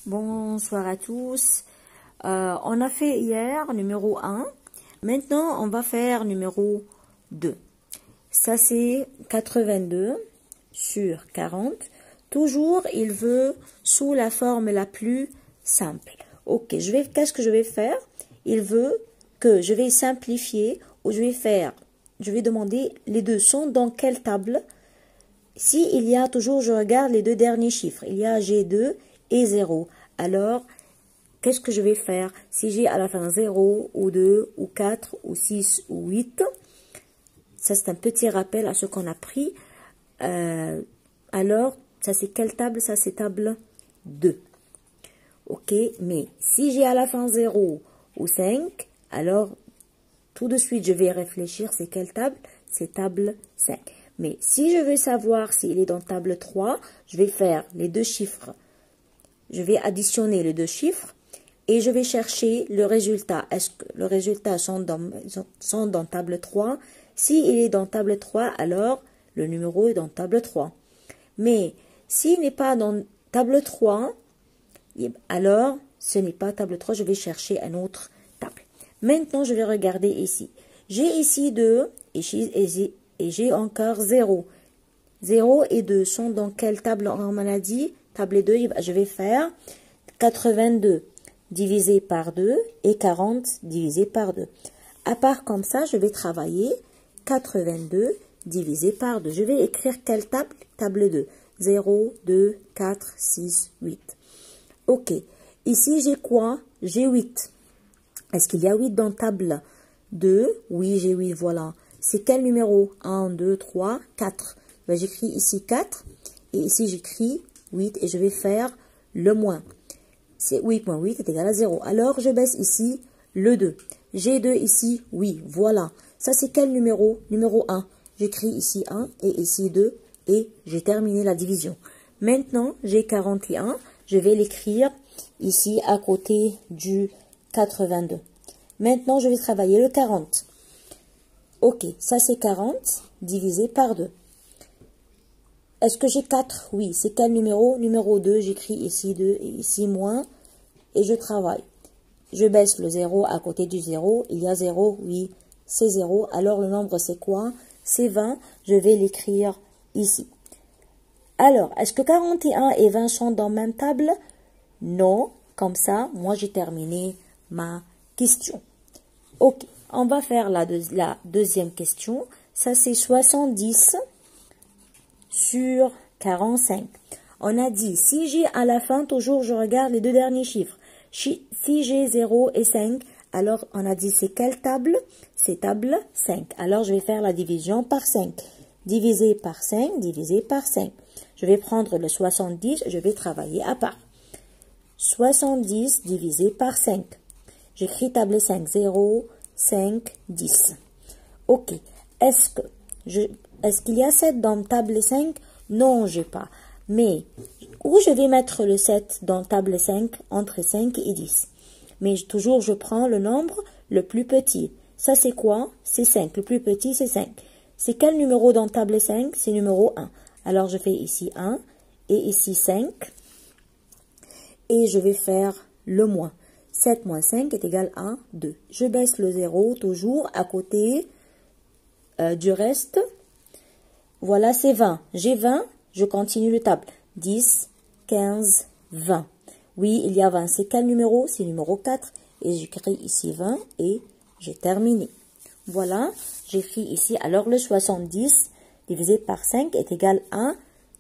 Bonsoir à tous. On a fait hier numéro 1. Maintenant, on va faire numéro 2. Ça, c'est 82 sur 40. Toujours, il veut sous la forme la plus simple. Ok, qu'est-ce que je vais faire? Il veut que je vais simplifier ou je vais demander les deux sont dans quelle table? Si il y a toujours, je regarde les deux derniers chiffres. Il y a G2 et 0. Alors, qu'est-ce que je vais faire? Si j'ai à la fin 0 ou 2 ou 4 ou 6 ou 8, ça c'est un petit rappel à ce qu'on a pris. Alors, ça c'est quelle table? Ça c'est table 2. Ok, mais si j'ai à la fin 0 ou 5, alors tout de suite je vais réfléchir, c'est quelle table? C'est table 5. Mais si je veux savoir s'il est dans table 3, je vais faire les deux chiffres. Je vais additionner les deux chiffres et je vais chercher le résultat. Est-ce que le résultat sont dans table 3? S'il est dans table 3, alors le numéro est dans table 3. Mais s'il n'est pas dans table 3, alors ce n'est pas table 3, je vais chercher une autre table. Maintenant, je vais regarder ici. J'ai ici 2 et j'ai encore 0. 0 et 2 sont dans quelle table on a dit? Table 2, je vais faire 82 divisé par 2 et 40 divisé par 2. À part comme ça, je vais travailler 82 divisé par 2. Je vais écrire quelle table? Table 2. 0, 2, 4, 6, 8. Ok. Ici, j'ai quoi? J'ai 8. Est-ce qu'il y a 8 dans table 2? Oui, j'ai 8, voilà. C'est quel numéro? 1, 2, 3, 4. Ben, j'écris ici 4 et ici j'écris 8 et je vais faire le moins. C'est 8 moins 8 est égal à 0. Alors, je baisse ici le 2. J'ai 2 ici, oui, voilà. Ça, c'est quel numéro? Numéro 1. J'écris ici 1 et ici 2 et j'ai terminé la division. Maintenant, j'ai 41. Je vais l'écrire ici à côté du 82. Maintenant, je vais travailler le 40. Ok, ça c'est 40 divisé par 2. Est-ce que j'ai 4? Oui, c'est quel numéro? Numéro 2, j'écris ici 2 et ici moins et je travaille. Je baisse le 0 à côté du 0. Il y a 0, oui, c'est 0. Alors le nombre c'est quoi? C'est 20. Je vais l'écrire ici. Alors, est-ce que 41 et 20 sont dans la même table? Non. Comme ça, moi j'ai terminé ma question. Ok, on va faire la deuxième question. Ça c'est 70 sur 45. On a dit, si j'ai à la fin, toujours je regarde les deux derniers chiffres. Si j'ai 0 et 5, alors on a dit c'est quelle table? C'est table 5. Alors je vais faire la division par 5. Divisé par 5, divisé par 5. Je vais prendre le 70, je vais travailler à part. 70 divisé par 5. J'écris table 5, 0, 5, 10. Ok. Est-ce qu'il y a 7 dans table 5? Non, j'ai pas. Mais, où je vais mettre le 7 dans table 5 entre 5 et 10? Mais toujours, je prends le nombre le plus petit. Ça, c'est quoi? C'est 5. Le plus petit, c'est 5. C'est quel numéro dans table 5? C'est numéro 1. Alors, je fais ici 1 et ici 5. Et je vais faire le moins. 7 moins 5 est égal à 2. Je baisse le 0 toujours à côté du reste. Voilà, c'est 20. J'ai 20, je continue le table. 10, 15, 20. Oui, il y a 20. C'est quel numéro? C'est numéro 4. Et j'écris ici 20 et j'ai terminé. Voilà, j'écris ici. Alors, le 70 divisé par 5 est égal à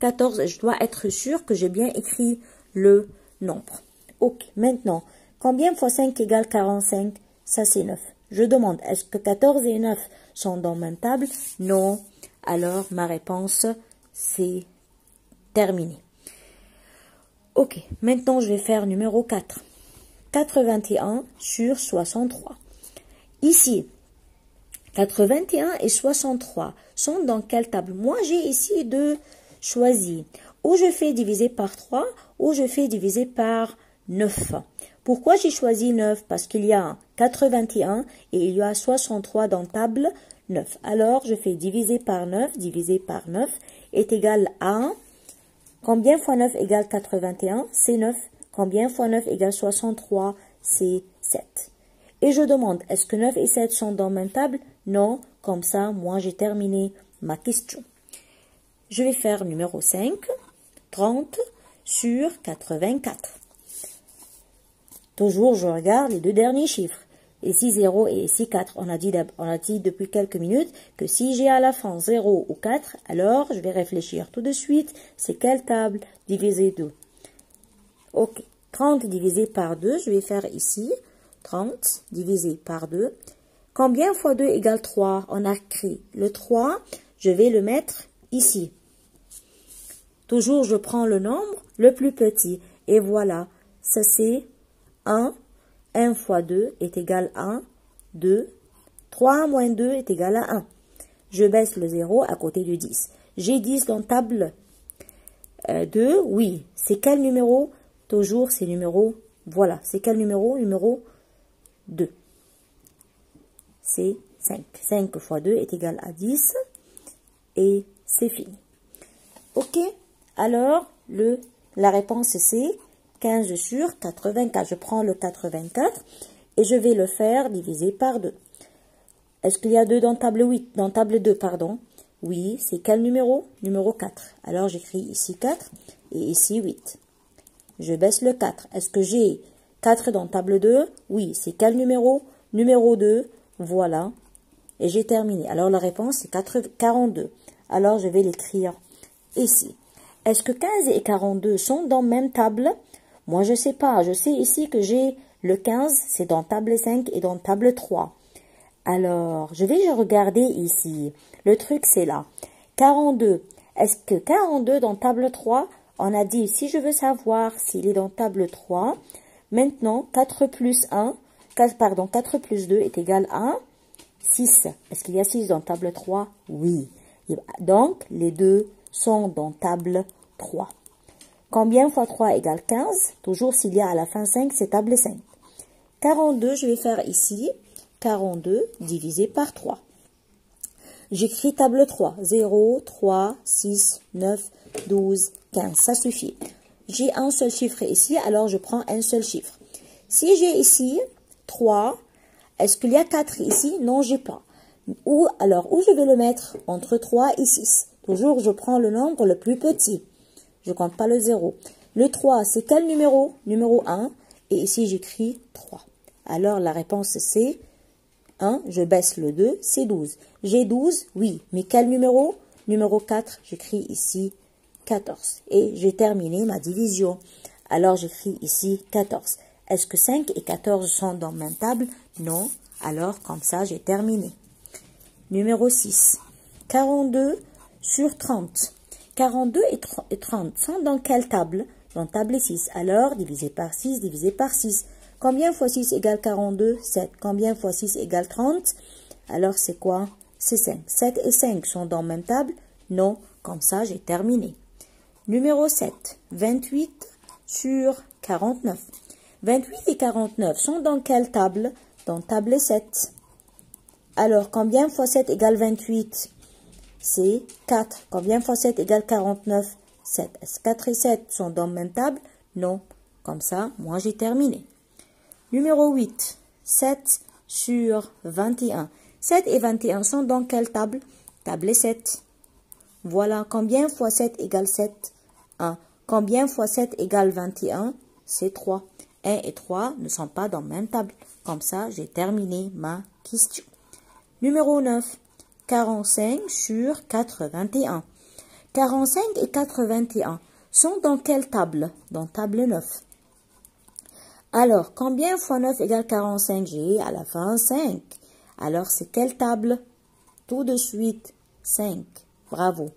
14. Je dois être sûr que j'ai bien écrit le nombre. Ok, maintenant, combien fois 5 égale 45? Ça, c'est 9. Je demande, est-ce que 14 et 9 sont dans la même table? Non. Alors, ma réponse, c'est terminé. Ok, maintenant, je vais faire numéro 4. 81 sur 63. Ici, 81 et 63 sont dans quelle table? Moi, j'ai ici deux choisis. Ou je fais diviser par 3, ou je fais diviser par 9. Pourquoi j'ai choisi 9? Parce qu'il y a 81 et il y a 63 dans table 9. Alors, je fais diviser par 9 est égal à... Combien fois 9 égale 81? C'est 9. Combien fois 9 égale 63? C'est 7. Et je demande, est-ce que 9 et 7 sont dans la même table? Non. Comme ça, moi, j'ai terminé ma question. Je vais faire numéro 5, 30 sur 84. Toujours, je regarde les deux derniers chiffres. Ici 0 et ici 4. On a dit depuis quelques minutes que si j'ai à la fin 0 ou 4, alors je vais réfléchir tout de suite. C'est quelle table divisé 2? Ok. 30 divisé par 2, je vais faire ici. 30 divisé par 2. Combien fois 2 égale 3? On a écrit le 3, je vais le mettre ici. Toujours, je prends le nombre le plus petit. Et voilà, ça c'est 1. 1 fois 2 est égal à 1, 2. 3 moins 2 est égal à 1. Je baisse le 0 à côté du 10. J'ai 10 dans table 2, oui. C'est quel numéro? Toujours, c'est numéro, voilà. C'est quel numéro? Numéro 2. C'est 5. 5 fois 2 est égal à 10. Et c'est fini. Ok? Alors, la réponse c'est 15 sur 84. Je prends le 84 et je vais le faire diviser par 2. Est-ce qu'il y a 2 dans table 8? Dans table 2, pardon. Oui, c'est quel numéro? Numéro 4. Alors, j'écris ici 4 et ici 8. Je baisse le 4. Est-ce que j'ai 4 dans table 2? Oui, c'est quel numéro? Numéro 2. Voilà. Et j'ai terminé. Alors, la réponse, c'est 42. Alors, je vais l'écrire ici. Est-ce que 15 et 42 sont dans la même table? Moi, je ne sais pas. Je sais ici que j'ai le 15, c'est dans table 5 et dans table 3. Alors, je vais regarder ici. Le truc, c'est là. 42. Est-ce que 42 dans table 3? On a dit, si je veux savoir s'il est dans table 3, maintenant, 4 plus 2 est égal à 6. Est-ce qu'il y a 6 dans table 3? Oui. Donc, les deux sont dans table 3. Combien fois 3 égale 15? Toujours s'il y a à la fin 5, c'est table 5. 42, je vais faire ici. 42 divisé par 3. J'écris table 3. 0, 3, 6, 9, 12, 15. Ça suffit. J'ai un seul chiffre ici, alors je prends un seul chiffre. Si j'ai ici 3, est-ce qu'il y a 4 ici? Non, j'ai pas. Où je vais le mettre? Entre 3 et 6. Toujours, je prends le nombre le plus petit. Je ne compte pas le 0. Le 3, c'est quel numéro? Numéro 1. Et ici, j'écris 3. Alors, la réponse, c'est 1. Je baisse le 2, c'est 12. J'ai 12, oui. Mais quel numéro? Numéro 4. J'écris ici 14. Et j'ai terminé ma division. Alors, j'écris ici 14. Est-ce que 5 et 14 sont dans la même table? Non. Alors, comme ça, j'ai terminé. Numéro 6. 42 sur 30. 42 et 30 sont dans quelle table? Dans table 6. Alors, divisé par 6, divisé par 6. Combien fois 6 égale 42? 7. Combien fois 6 égale 30? Alors, c'est quoi? C'est 5. 7 et 5 sont dans la même table? Non. Comme ça, j'ai terminé. Numéro 7. 28 sur 49. 28 et 49 sont dans quelle table? Dans table 7. Alors, combien fois 7 égale 28? C'est 4. Combien fois 7 égale 49? 7. Est-ce que 4 et 7 sont dans la même table? Non. Comme ça, moi, j'ai terminé. Numéro 8. 7 sur 21. 7 et 21 sont dans quelle table? Table 7. Voilà. Combien fois 7 égale 7? 1. Combien fois 7 égale 21? C'est 3. 1 et 3 ne sont pas dans la même table. Comme ça, j'ai terminé ma question. Numéro 9. 45 sur 81. 45 et 81 sont dans quelle table? Dans table 9. Alors, combien fois 9 égale 45? J'ai à la fin 5. Alors, c'est quelle table? Tout de suite, 5. Bravo.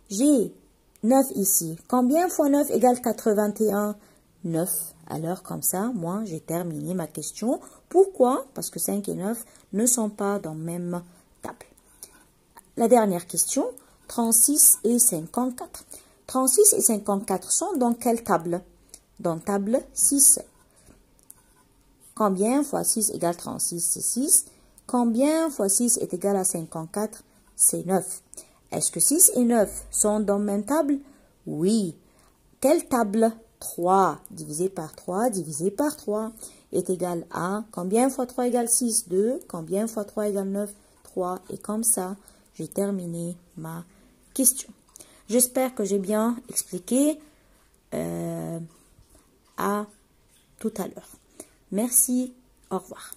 J'ai 9 ici. Combien fois 9 égale 81? 9. Alors, comme ça, moi, j'ai terminé ma question. Pourquoi? Parce que 5 et 9 ne sont pas dans la même table. La dernière question, 36 et 54. 36 et 54 sont dans quelle table? Dans table 6. Combien fois 6 égale 36? C'est 6. Combien fois 6 est égal à 54? C'est 9. Est-ce que 6 et 9 sont dans la même table? Oui. Quelle table? 3 divisé par 3 divisé par 3 est égal à combien fois 3 égale 6? 2. Combien fois 3 égale 9? 3. Et comme ça, j'ai terminé ma question. J'espère que j'ai bien expliqué. À tout à l'heure. Merci. Au revoir.